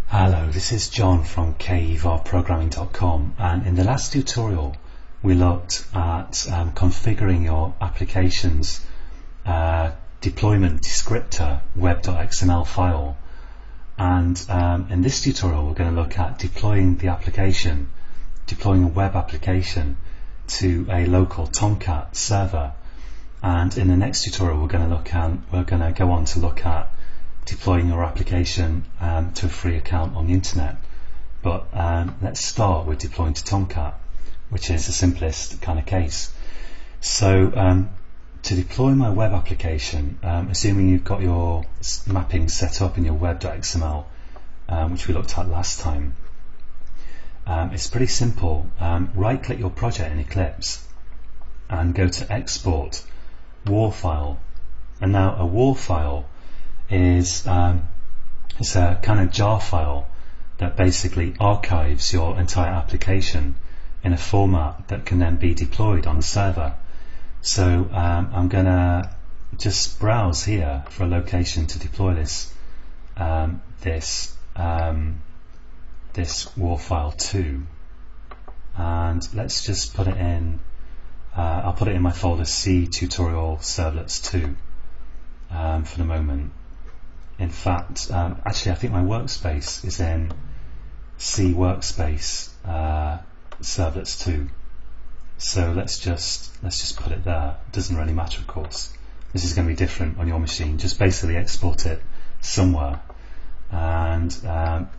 Hello, this is John from kevarprogramming.com, and in the last tutorial we looked at configuring your application's deployment descriptor web.xml file, and in this tutorial we're going to look at deploying a web application to a local Tomcat server. And in the next tutorial we're going to go on to look at deploying your application to a free account on the internet. But let's start with deploying to Tomcat, which is the simplest kind of case. So to deploy my web application, assuming you've got your mapping set up in your web.xml, which we looked at last time, it's pretty simple. Right click your project in Eclipse and go to Export WAR file. And now a WAR file is it's a kind of jar file that basically archives your entire application in a format that can then be deployed on the server. So I'm gonna just browse here for a location to deploy this WAR file to, and let's just put it in. I'll put it in my folder C tutorial servlets 2 for the moment. In fact, actually, I think my workspace is in C workspace servlets 2. So let's just put it there. It doesn't really matter, of course. This is going to be different on your machine. Just basically export it somewhere, and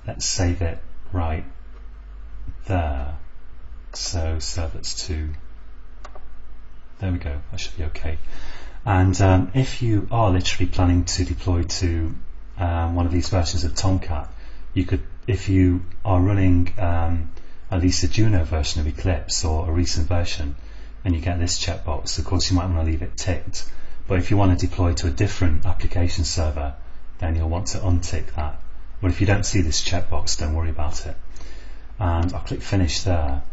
let's save it right there. So servlets 2. There we go. That should be okay. And if you are literally planning to deploy to one of these versions of Tomcat, you could, if you are running at least a Juno version of Eclipse or a recent version, and you get this checkbox, of course you might want to leave it ticked. But if you want to deploy to a different application server, then you'll want to untick that. But if you don't see this checkbox, don't worry about it. And I'll click Finish there.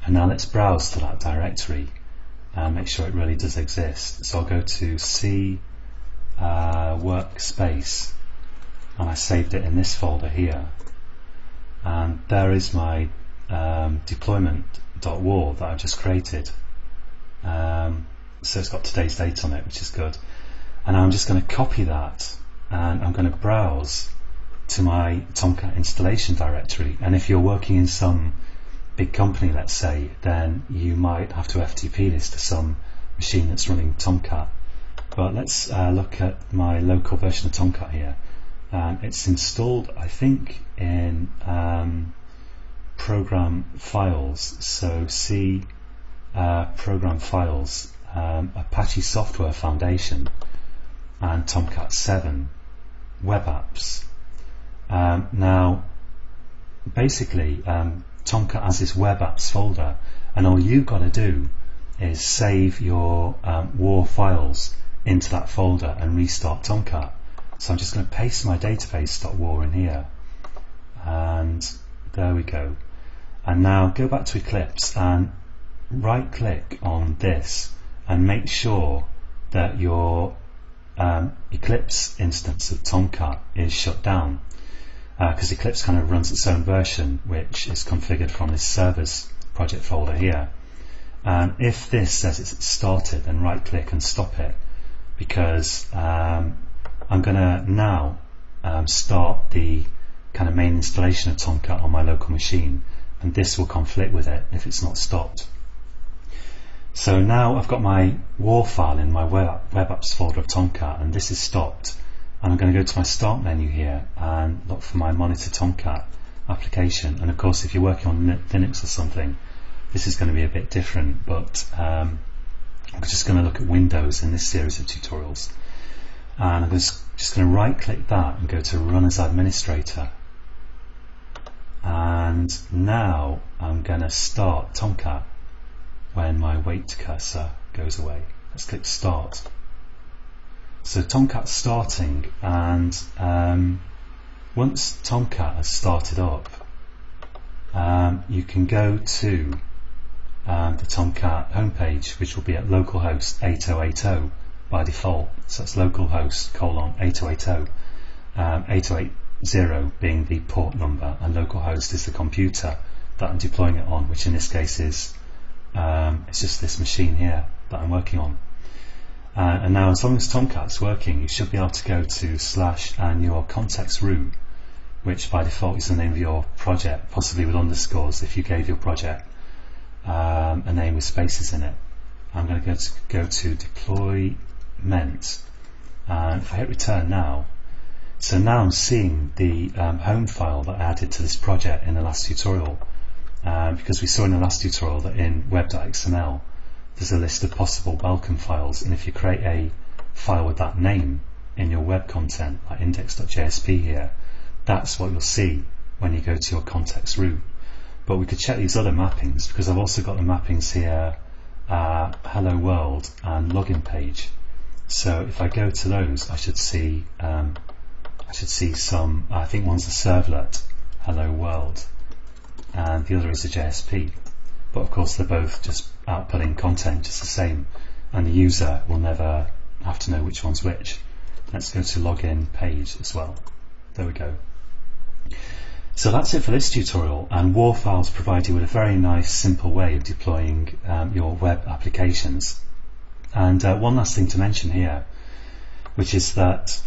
And now let's browse to that directory and make sure it really does exist. So I'll go to C workspace, and I saved it in this folder here, and there is my deployment.war that I've just created. So it's got today's date on it, which is good. And I'm just going to copy that, and I'm going to browse to my Tomcat installation directory. And if you're working in some big company, let's say, then you might have to FTP this to some machine that's running Tomcat. But let's look at my local version of Tomcat here. It's installed, I think, in program files. So C program files, Apache Software Foundation, and Tomcat 7 web apps. Now, basically, Tomcat has this web apps folder, and all you've got to do is save your WAR files into that folder and restart Tomcat. So I'm just going to paste my database.war in here, and there we go. And now go back to Eclipse and right click on this and make sure that your Eclipse instance of Tomcat is shut down, because Eclipse kind of runs its own version, which is configured from this servers project folder here. And if this says it's started, then right click and stop it, because I'm going to now start the kind of main installation of Tomcat on my local machine, and this will conflict with it if it's not stopped. So now I've got my WAR file in my web apps folder of Tomcat, and this is stopped. And I'm going to go to my start menu here and look for my Monitor Tomcat application. And of course, if you're working on Linux or something, this is going to be a bit different, but I'm just going to look at Windows in this series of tutorials. And I'm just going to right click that and go to Run as Administrator. And now I'm going to start Tomcat when my wait cursor goes away. Let's click Start. So Tomcat's starting, and once Tomcat has started up, you can go to the Tomcat homepage, which will be at localhost 8080 by default. So that's localhost :8080. 808 0 being the port number and localhost is the computer that I'm deploying it on, which in this case is it's just this machine here that I'm working on. And now, as long as Tomcat's working, you should be able to go to / and your context root, which by default is the name of your project, possibly with underscores if you gave your project a name with spaces in it. I'm going to go to deployment, and if I hit return now, so now I'm seeing the home file that I added to this project in the last tutorial, because we saw in the last tutorial that in web.xml there's a list of possible welcome files, and if you create a file with that name in your web content, like index.jsp here, that's what you'll see when you go to your context root. But we could check these other mappings, because I've also got the mappings here, hello world and login page. So if I go to those, I should see some, I think one's a servlet, hello world, and the other is a JSP. But of course they're both just outputting content just the same, and the user will never have to know which one's which. Let's go to login page as well. There we go. So that's it for this tutorial, and WAR files provide you with a very nice simple way of deploying your web applications. And one last thing to mention here, which is that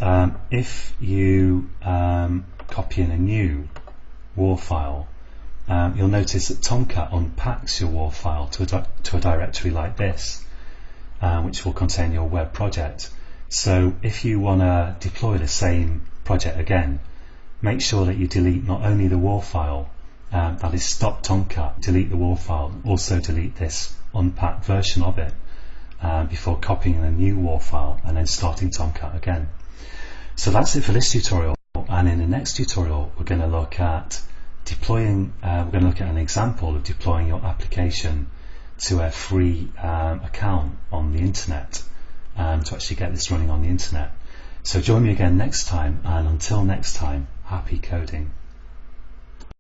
if you copy in a new WAR file, you'll notice that Tomcat unpacks your WAR file to a directory like this, which will contain your web project. So if you want to deploy the same project again, make sure that you delete not only the WAR file, that is stop Tomcat, delete the WAR file, also delete this unpacked version of it before copying a new WAR file and then starting Tomcat again. So that's it for this tutorial, and in the next tutorial we're going to look at deploying, we're going to look at an example of deploying your application to a free account on the internet to actually get this running on the internet. So join me again next time, and until next time, happy coding.